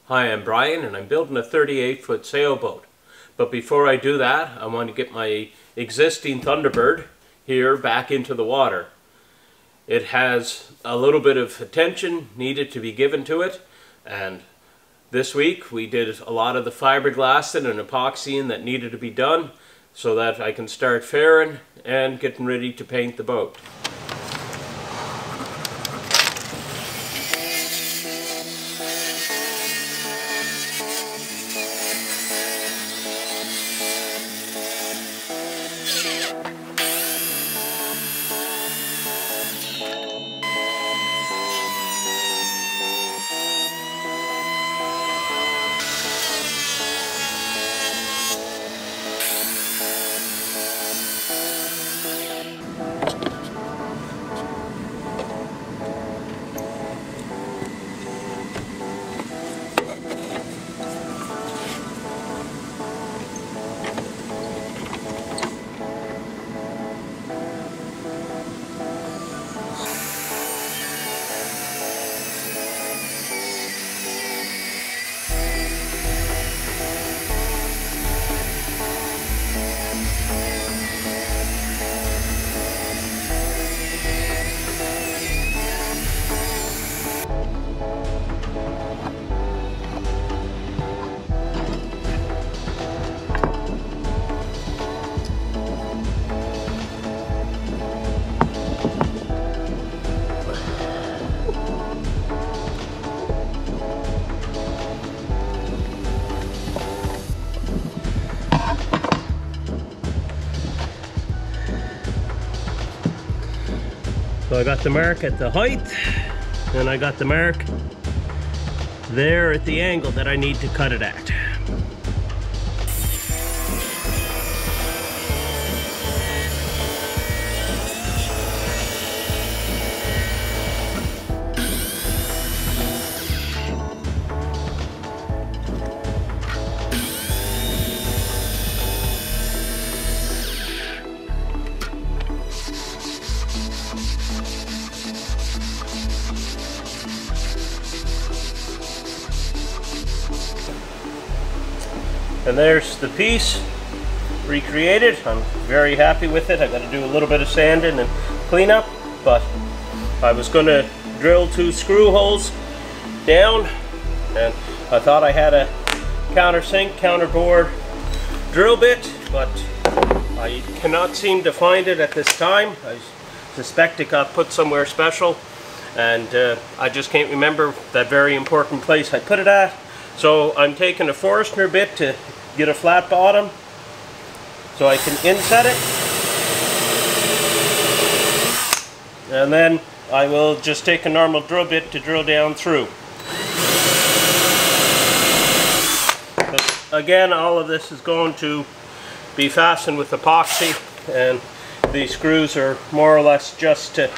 Hi, I'm Brian and I'm building a 38-foot sailboat. But before I do that, I want to get my existing Thunderbird here back into the water. It has a little bit of attention needed to be given to it, and this week we did a lot of the fiberglassing and epoxying that needed to be done so that I can start fairing and getting ready to paint the boat. So I got the mark at the height, and I got the mark there at the angle that I need to cut it at. And there's the piece recreated. I'm very happy with it. I got to do a little bit of sanding and cleanup, but I was going to drill 2 screw holes down, and I thought I had a countersink, counterbore drill bit, but I cannot seem to find it at this time. I suspect it got put somewhere special, and I just can't remember that very important place I put it at. So I'm taking a Forstner bit to get a flat bottom so I can inset it, and then I will just take a normal drill bit to drill down through. But again, all of this is going to be fastened with epoxy, and these screws are more or less just to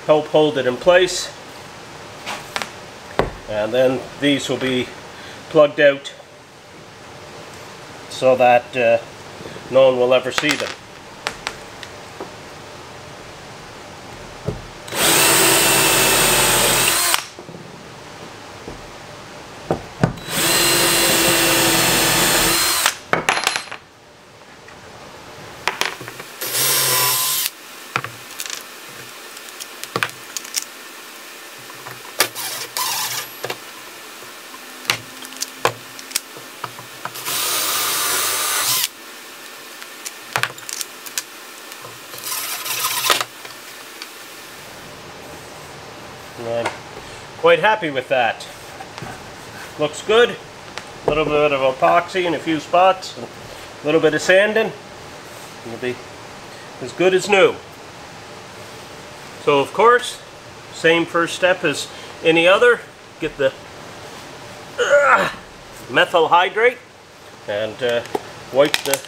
help hold it in place, and then these will be plugged out so that no one will ever see them. And I'm quite happy with that. Looks good. A little bit of epoxy in a few spots, and a little bit of sanding. It'll be as good as new. So of course, same first step as any other. Get the methyl hydrate and wipe the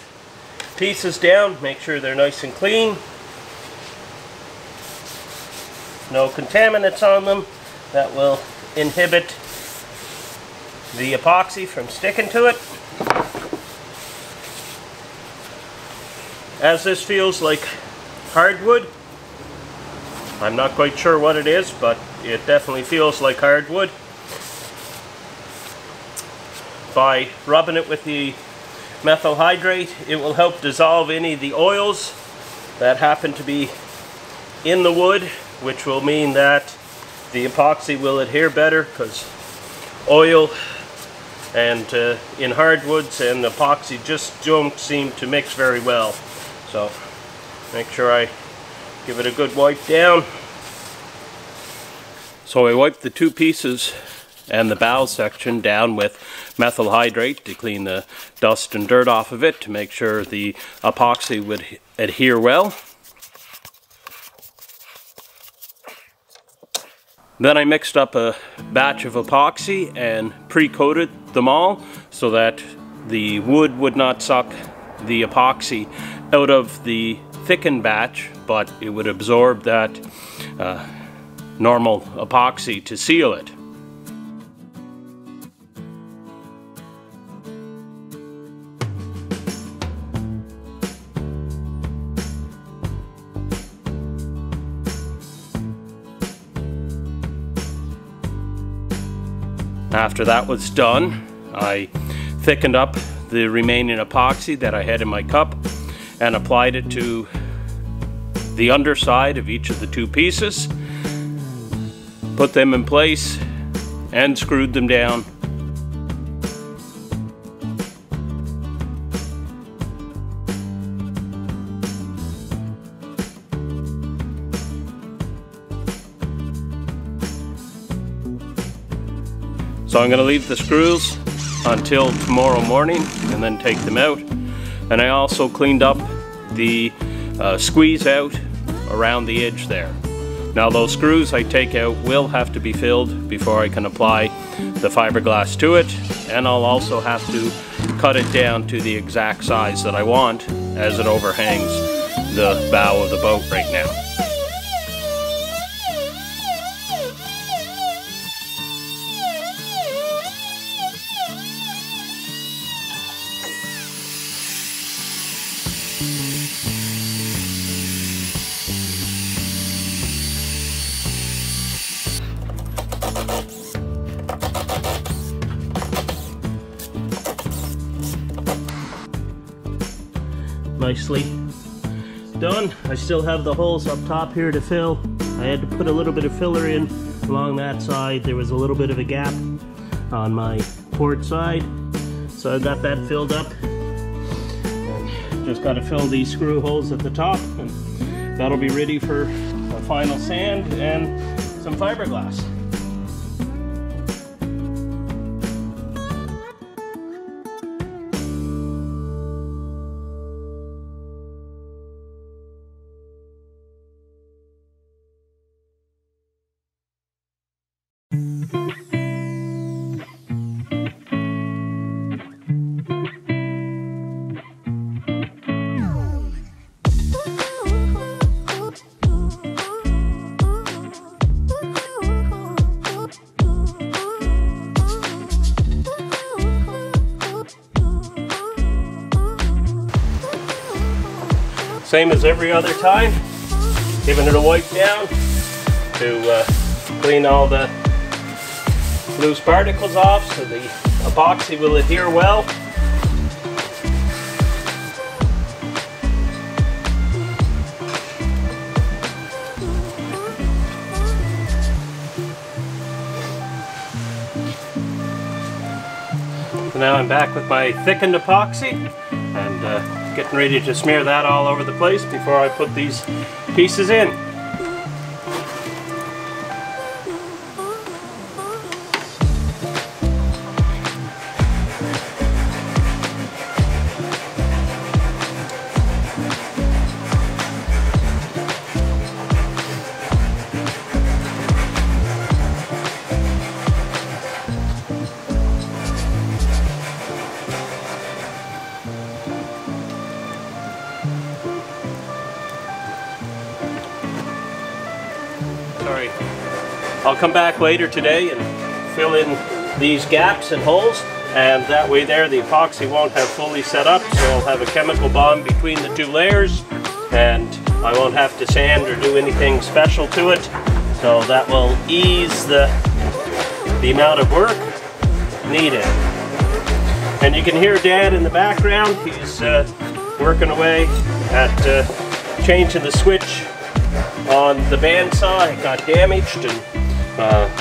pieces down. Make sure they're nice and clean. No contaminants on them that will inhibit the epoxy from sticking to it. As this feels like hardwood, I'm not quite sure what it is, but it definitely feels like hardwood. by rubbing it with the methyl hydrate, it will help dissolve any of the oils that happen to be in the wood, which will mean that the epoxy will adhere better, because oil and in hardwoods and epoxy just don't seem to mix very well. So make sure I give it a good wipe down. So I wiped the two pieces and the bow section down with methyl hydrate to clean the dust and dirt off of it, to make sure the epoxy would adhere well. Then I mixed up a batch of epoxy and pre-coated them all so that the wood would not suck the epoxy out of the thickened batch, but it would absorb that normal epoxy to seal it. After that was done, I thickened up the remaining epoxy that I had in my cup and applied it to the underside of each of the two pieces, put them in place, and screwed them down. So I'm going to leave the screws until tomorrow morning and then take them out. And I also cleaned up the squeeze out around the edge there. Now those screws I take out will have to be filled before I can apply the fiberglass to it, and I'll also have to cut it down to the exact size that I want, as it overhangs the bow of the boat right now. Nicely done. I still have the holes up top here to fill. I had to put a little bit of filler in along that side. There was a little bit of a gap on my port side, so I got that filled up. And just got to fill these screw holes at the top, and that'll be ready for a final sand and some fiberglass. Same as every other time, giving it a wipe down to clean all the loose particles off so the epoxy will adhere well. So now I'm back with my thickened epoxy and getting ready to smear that all over the place before I put these pieces in. I'll come back later today and fill in these gaps and holes, and that way there the epoxy won't have fully set up, so I'll have a chemical bond between the two layers and I won't have to sand or do anything special to it, so that will ease the amount of work needed. And you can hear Dad in the background. He's working away at changing the switch on the bandsaw. It got damaged, and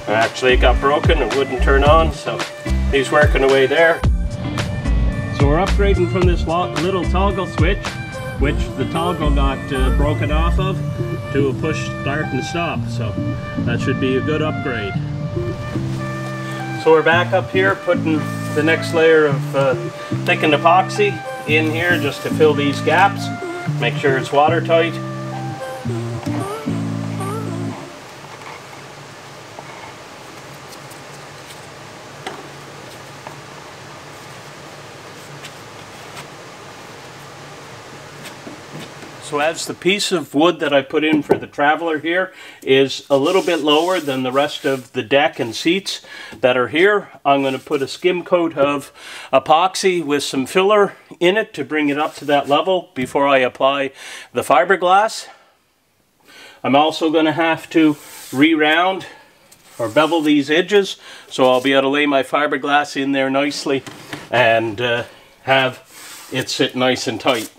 actually it got broken. It wouldn't turn on, so he's working away there. So we're upgrading from this little toggle switch, which the toggle got broken off of, to a push start and stop. So that should be a good upgrade. So we're back up here putting the next layer of thickened epoxy in here just to fill these gaps, make sure it's watertight. So as the piece of wood that I put in for the Traveler here is a little bit lower than the rest of the deck and seats that are here, I'm going to put a skim coat of epoxy with some filler in it to bring it up to that level before I apply the fiberglass. I'm also going to have to re-round or bevel these edges, so I'll be able to lay my fiberglass in there nicely and have it sit nice and tight.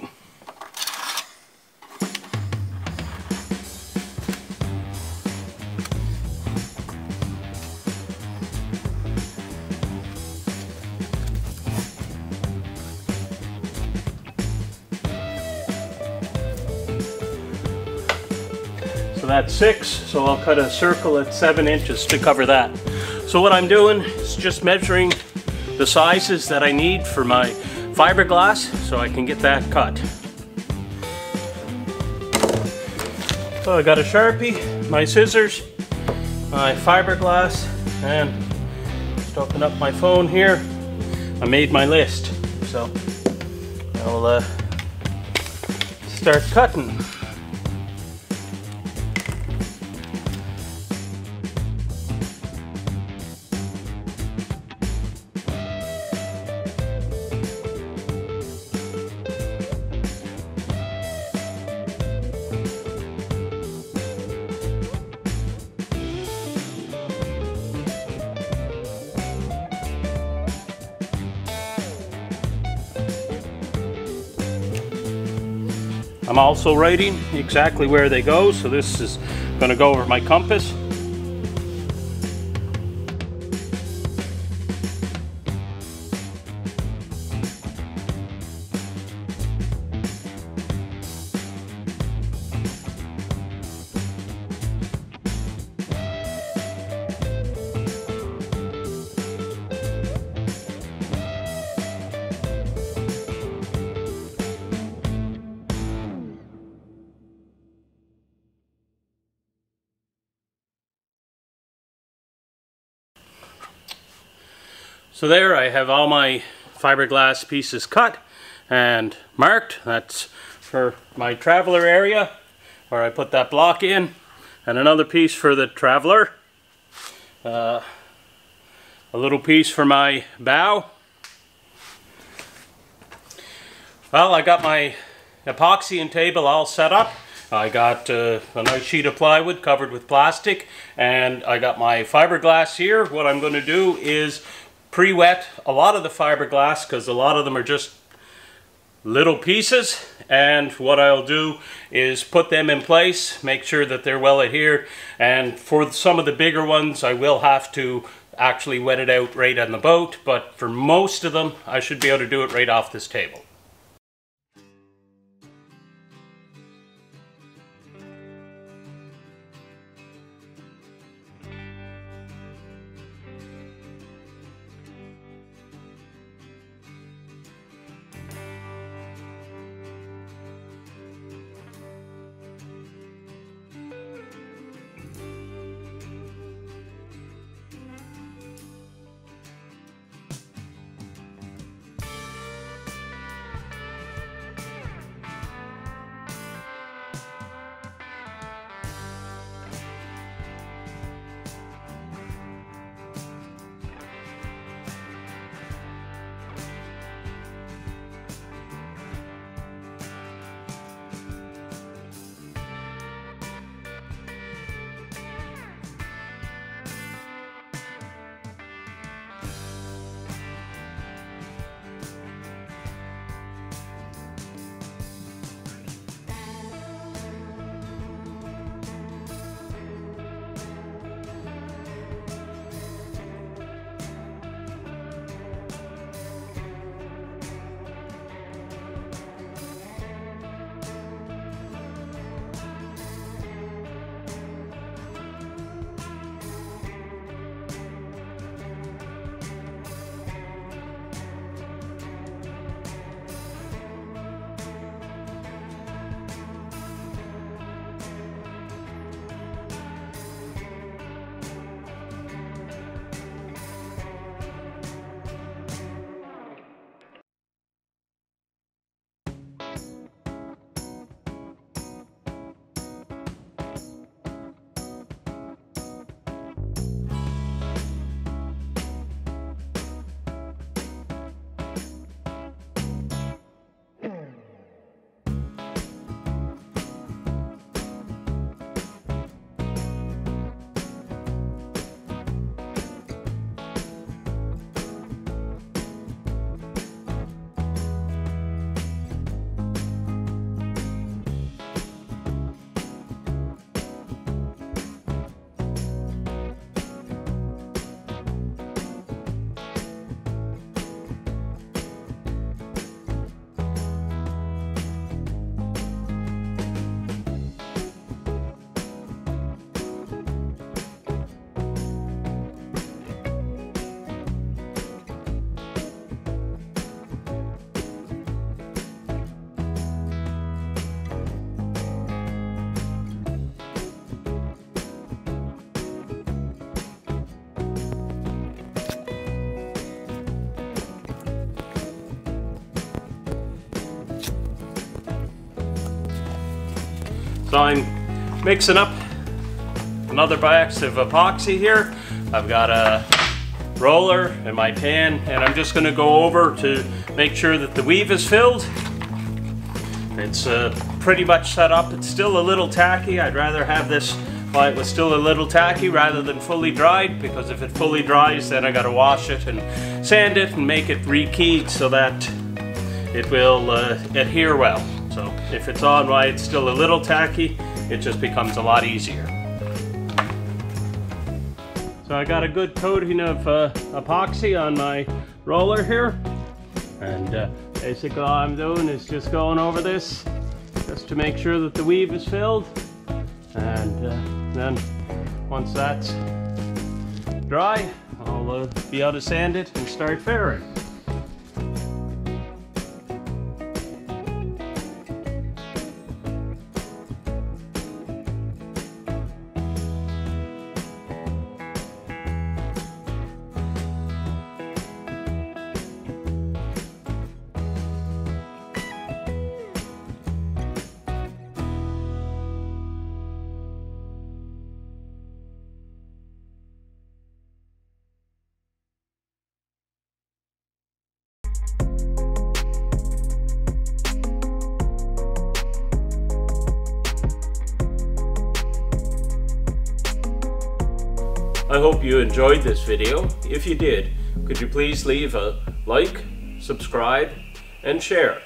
So that's 6, so I'll cut a circle at 7 inches to cover that. So what I'm doing is just measuring the sizes that I need for my fiberglass so I can get that cut. So I got a Sharpie, my scissors, my fiberglass, and just open up my phone here. I made my list, so I'll start cutting. I'm also writing exactly where they go, so this is going to go over my compass. So there I have all my fiberglass pieces cut and marked. That's for my Traveler area where I put that block in, and another piece for the Traveler, a little piece for my bow. Well, I got my epoxy and table all set up. I got a nice sheet of plywood covered with plastic, and I got my fiberglass here. What I'm going to do is pre-wet a lot of the fiberglass because a lot of them are just little pieces, and what I'll do is put them in place, make sure that they're well adhered, and for some of the bigger ones I will have to actually wet it out right on the boat, but for most of them I should be able to do it right off this table. So I'm mixing up another box of epoxy here. I've got a roller in my pan, and I'm just going to go over to make sure that the weave is filled. It's pretty much set up. It's still a little tacky. I'd rather have this while it was still a little tacky rather than fully dried, because if it fully dries then I got to wash it and sand it and make it re-keyed so that it will adhere well. So if it's on while it's still a little tacky, it just becomes a lot easier. So I got a good coating of epoxy on my roller here, and basically all I'm doing is just going over this just to make sure that the weave is filled, and then once that's dry I'll be able to sand it and start fairing. I hope you enjoyed this video. If you did, could you please leave a like, subscribe, and share.